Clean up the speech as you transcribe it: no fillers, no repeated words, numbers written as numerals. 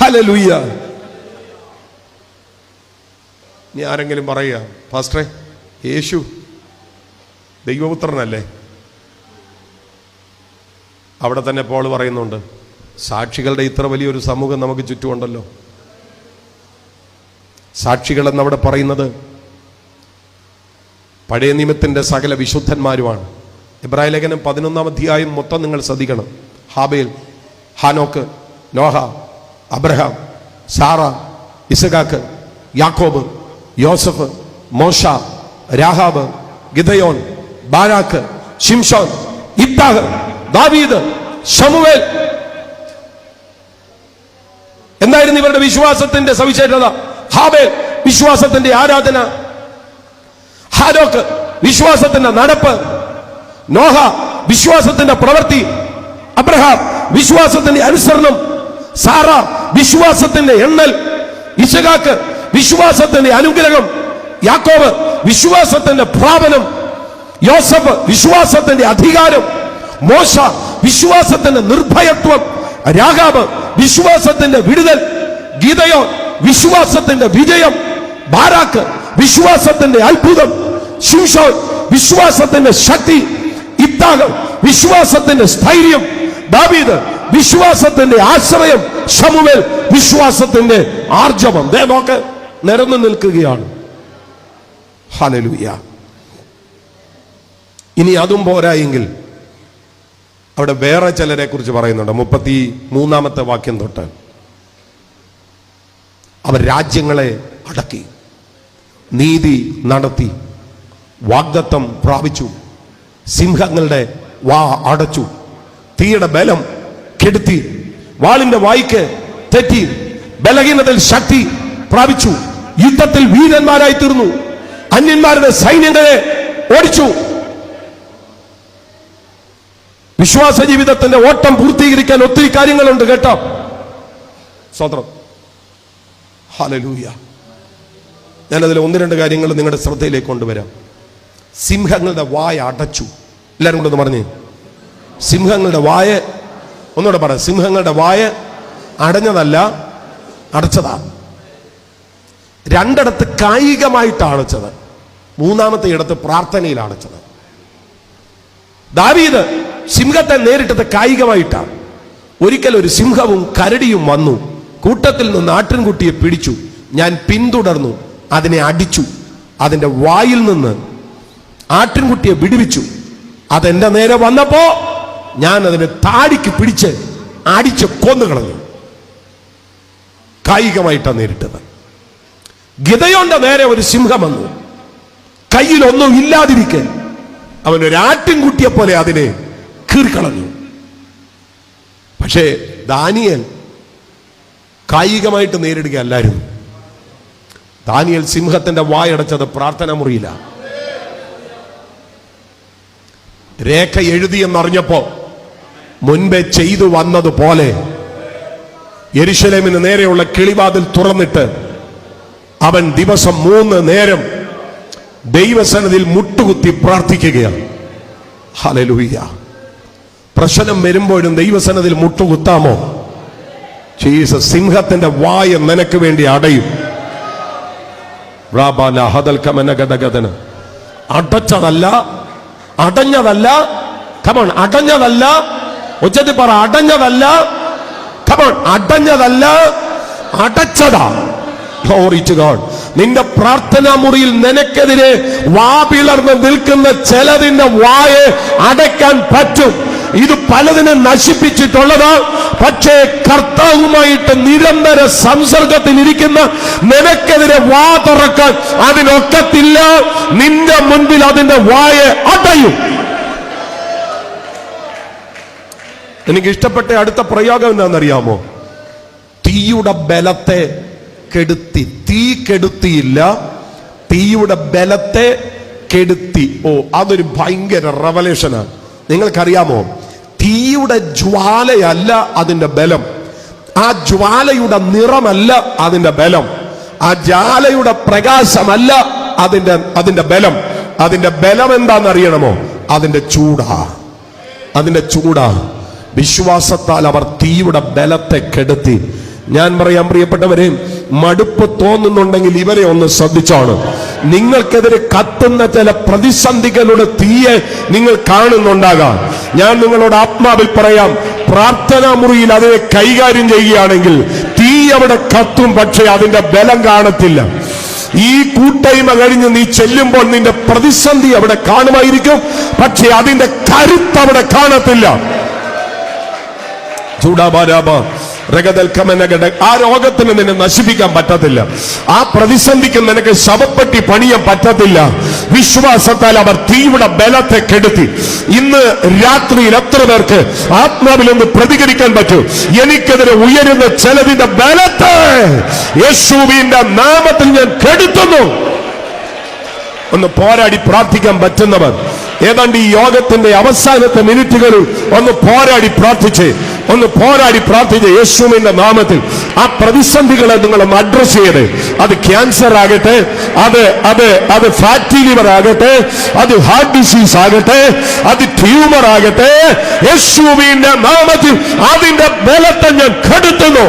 Hallelujah. ഇനി ആരെങ്കിലും പറയുക, പാസ്റ്ററെ യേശു ദൈവപുത്രനല്ലേ? അവിടെ തന്നെ പോൾ പറയുന്നുണ്ട്, സാക്ഷികളുടെ ഇത്ര വലിയൊരു സമൂഹം നമുക്ക് ചുറ്റുമുണ്ടല്ലോ. സാക്ഷികൾ എന്നവിടെ പറയുന്നത് പഴയ നിയമത്തിൻ്റെ സകല വിശുദ്ധന്മാരുമാണ്. എബ്രായ ലേഖനം 11-ാം അധ്യായം മൊത്തം നിങ്ങൾ ശ്രദ്ധിക്കണം. ഹാബേൽ, ഹാനോക്ക്, നോഹ, അബ്രഹാം, സാറ, ഇസഹാക്ക്, യാക്കോബ്, യോസഫ്, മോശ, രാഹാബ്, ഗിദയോൻ, ബാരാക്ക്, ശിംശോൻ, ഇബ്താഹ്, ദാവീദ്, ശമൂവേൽ. എന്തായിരുന്നു ഇവരുടെ വിശ്വാസത്തിന്റെ സവിശേഷത? ഹാബേൽ വിശ്വാസത്തിന്റെ ആരാധന, ഹാനോക്ക് വിശ്വാസത്തിന്റെ നടപ്പ്, നോഹ വിശ്വാസത്തിന്റെ പ്രവൃത്തി, അബ്രഹാം വിശ്വാസത്തിന്റെ അനുസരണം, സാറ വിശ്വാസത്തിന്റെ എണ്ണൽ, ഇസഹാക്ക് വിശ്വാസത്തിന്റെ അനുഗ്രഹം, യാക്കോബ് വിശ്വാസത്തിന്റെ പ്രാപനം, യോസഫ് വിശ്വാസത്തിന്റെ അധികാരം, മോശ വിശ്വാസത്തിന്റെ നിർഭയത്വം, രാഹാബ് വിശ്വാസത്തിന്റെ വിടുതൽ, ഗിദയോൻ വിശ്വാസത്തിന്റെ വിജയം, ബാരാക്ക് വിശ്വാസത്തിന്റെ അത്ഭുതം, ശിംശോൻ വിശ്വാസത്തിന്റെ ശക്തി, ഇബ്താഹ് വിശ്വാസത്തിന്റെ സ്ഥൈര്യം, ദാവീദ് വിശ്വാസത്തിന്റെ ആശ്രയം, ശമൂവേൽ വിശ്വാസത്തിന്റെ ആർജവം. ദേ നോക്ക്, നിരന്നു നിൽക്കുകയാണ്. ഹല്ലേലൂയ. ഇനി അതും പോരായെങ്കിൽ അവിടെ വേറെ ചിലരെ കുറിച്ച് പറയുന്നുണ്ട്. 33-ാമത്തെ വാക്യം തൊട്ട്, അവർ രാജ്യങ്ങളെ അടക്കി, നീതി നടത്തി, വാഗ്ദത്തം പ്രാപിച്ചു, സിംഹങ്ങളുടെ വാ അടച്ചു, തീയുടെ ബലം കെടുത്തി, വാളിന്റെ വായ്ക്ക് തെറ്റി, ബലഹീനതയിൽ ശക്തി പ്രാപിച്ചു, യുദ്ധത്തിൽ വീരന്മാരായി തീർന്നു, അന്യന്മാരുടെ സൈന്യങ്ങളെ ഓടിച്ചു. വിശ്വാസ ജീവിതത്തിന്റെ ഓട്ടം പൂർത്തീകരിക്കാൻ ഒത്തിരി കാര്യങ്ങളുണ്ട് കേട്ടോ. സ്വതന്ത്രം. ഹല്ലേലൂയ. ഞാനതിൽ 1-2 കാര്യങ്ങൾ നിങ്ങളുടെ ശ്രദ്ധയിലേക്ക് കൊണ്ടുവരാം. സിംഹങ്ങളുടെ വായ അടച്ചു. എല്ലാവരും കൂടെ ഒന്ന് പറഞ്ഞേ, സിംഹങ്ങളുടെ വായ. ഒന്നുകൂടെ പറ, സിംഹങ്ങളുടെ വായ അടഞ്ഞതല്ല, അടച്ചതാ. 2 കായികമായിട്ട് അടച്ചത്, 3-ാമത്തെ ഇടത്ത് പ്രാർത്ഥനയിൽ അടച്ചത്. ദാവീദ് സിംഹത്തെ നേരിട്ടത് കായികമായിട്ടാണ്. ഒരിക്കൽ ഒരു സിംഹവും കരടിയും വന്നു, കൂട്ടത്തിൽ നിന്ന് ആട്ടിൻകുട്ടിയെ പിടിച്ചു, ഞാൻ പിന്തുടർന്നു, അതിനെ അടിച്ചു, അതിന്റെ വായിൽ നിന്ന് ആട്ടിൻകുട്ടിയെ വിടുവിച്ചു. അതെന്റെ നേരെ വന്നപ്പോ ഞാൻ അതിനെ താടിക്ക് പിടിച്ച് അടിച്ച് കൊന്നുകളഞ്ഞു. കായികമായിട്ടാണ് നേരിട്ടത്. ഗിദയോന്റെ നേരെ ഒരു സിംഹം വന്നു, കയ്യിലൊന്നും ഇല്ലാതിരിക്കെ അവനൊരു ആട്ടിൻകുട്ടിയെ പോലെ അതിനെ കീറിക്കളഞ്ഞു. പക്ഷേ ദാനിയേൽ കായികമായിട്ട് നേരിടുകയല്ലായിരുന്നു. ദാനിയേൽ സിംഹത്തിന്റെ വായടച്ചത് പ്രാർത്ഥന മുറിയില്ല. രേഖ എഴുതിയെന്നറിഞ്ഞപ്പോ മുൻപേ ചെയ്തു വന്നതുപോലെ യെരുശലേമിന് നേരെയുള്ള കിളിവാതിൽ തുറന്നിട്ട് അവൻ ദിവസം 3 നേരം ദൈവസന്നിധിയിൽ മുട്ടുകുത്തി പ്രാർത്ഥിക്കുകയാണ്. ഹല്ലേലൂയ. പ്രശ്നം വരുമ്പോഴും ദൈവസന്നിധിയിൽ മുട്ടുകുത്താമോ? ജീസസ്. സിംഹത്തിന്റെ വായ നിനക്ക് വേണ്ടി അടയും. അടച്ചതല്ല, അടഞ്ഞതല്ല. കമോൺ, അടഞ്ഞതല്ല. ഉച്ചത്തിൽ പറ, അടഞ്ഞതല്ല. കമോൺ, അടഞ്ഞതല്ല, അടച്ചതാ. Glory to God. നിന്റെ പ്രാർത്ഥനാ മുറിയിൽ നിനക്കെതിരെ വാപിളർന്ന് നിൽക്കുന്ന ചിലതിന്റെ വായെ അടയ്ക്കാൻ പറ്റും. ഇത് പലതിനെ നശിപ്പിച്ചിട്ടുള്ളത്. പക്ഷേ കർത്താവുമായിട്ട് നിരന്തര സംസർഗത്തിലിരിക്കുന്ന നിനക്കെതിരെ വാ തുറക്കാൻ അതിനൊക്കത്തില്ല. നിന്റെ മുൻപിൽ അതിന്റെ വായെ അടയും. എനിക്ക് ഇഷ്ടപ്പെട്ട അടുത്ത പ്രയോഗം എന്താണെന്നറിയാമോ? തീയുടെ ബലത്തെ കെടുത്തി. തീ കെടുത്തിയില്ല, തീയുടെ ബലത്തെ കെടുത്തി. ഓ, അതൊരു ഭയങ്കര റെവലേഷനാണ്. നിങ്ങൾക്കറിയാമോ, തീയുടെ ജ്വാലയല്ല അതിന്റെ ബലം, ആ ജ്വാലയുടെ നിറമല്ല അതിന്റെ ബലം, ആ ജ്വാലയുടെ പ്രകാശമല്ല അതിന്റെ ബലം. അതിന്റെ ബലം എന്താണെന്നറിയണമോ? അതിന്റെ ചൂടാ, അതിന്റെ ചൂടാ. വിശ്വാസത്താൽ അവർ തീയുടെ ബലത്തെ കെടുത്തി. ഞാൻ പറയാം പ്രിയപ്പെട്ടവരെ, മടുപ്പ് തോന്നുന്നുണ്ടെങ്കിൽ ഇവരെ ഒന്ന് ശ്രദ്ധിച്ചാണ്. നിങ്ങൾക്കെതിരെ കത്തുന്ന ചില പ്രതിസന്ധികളുടെ തീയെ നിങ്ങൾ കാണുന്നുണ്ടാകാം. ഞാൻ നിങ്ങളോട് ആത്മാവിൽ പറയാം, പ്രാർത്ഥനാ മുറിയിൽ അതിനെ കൈകാര്യം ചെയ്യുകയാണെങ്കിൽ തീ അവിടെ കത്തും, പക്ഷെ അതിന്റെ ബലം കാണത്തില്ല. ഈ കൂട്ടായ്മ കഴിഞ്ഞ് നീ ചെല്ലുമ്പോൾ നിന്റെ പ്രതിസന്ധി അവിടെ കാണുമായിരിക്കും, പക്ഷെ അതിന്റെ കരുത്ത് അവിടെ കാണത്തില്ല. ആ രോഗത്തിന് നിന്നെ നശിപ്പിക്കാൻ പറ്റത്തില്ല. ആ പ്രതിസന്ധിക്ക് നിനക്ക് ശവപ്പെട്ടി പണിയാൻ പറ്റത്തില്ല. വിശ്വാസത്താൽ അവർ തീയുടെ ബലത്തെ കെടുത്തി. ഇന്ന് രാത്രിയിൽ എത്ര പേർക്ക് ആത്മാവിലൊന്ന് പ്രതികരിക്കാൻ പറ്റൂ? എനിക്കെതിരെ ഉയരുന്ന ചിലതിന്റെ ബലത്തെ യേശുവിന്റെ നാമത്തിൽ ഞാൻ കെടുത്തുന്നു. ഒന്ന് പോരാടി പ്രാർത്ഥിക്കാൻ പറ്റുന്നവർ ഏതാണ്ട് ഈ യോഗത്തിന്റെ അവസാനത്തെ മിനിറ്റുകളിൽ ഒന്ന് പോരാടി പ്രാർത്ഥിച്ച് യേശുവിന്റെ നാമത്തിൽ ആ പ്രതിസന്ധികളെ നിങ്ങളൊന്ന് അഡ്രസ് ചെയ്ത്, അത് ക്യാൻസർ ആകട്ടെ, അത് ഫാറ്റി ലിവർ ആകട്ടെ, അത് ഹാർട്ട് ഡിസീസ് ആകട്ടെ, അത് ട്യൂമർ ആകട്ടെ, യേശുവിന്റെ നാമത്തിൽ അതിന്റെ ബലത്തെ ഞാൻ കെടുത്തുന്നു.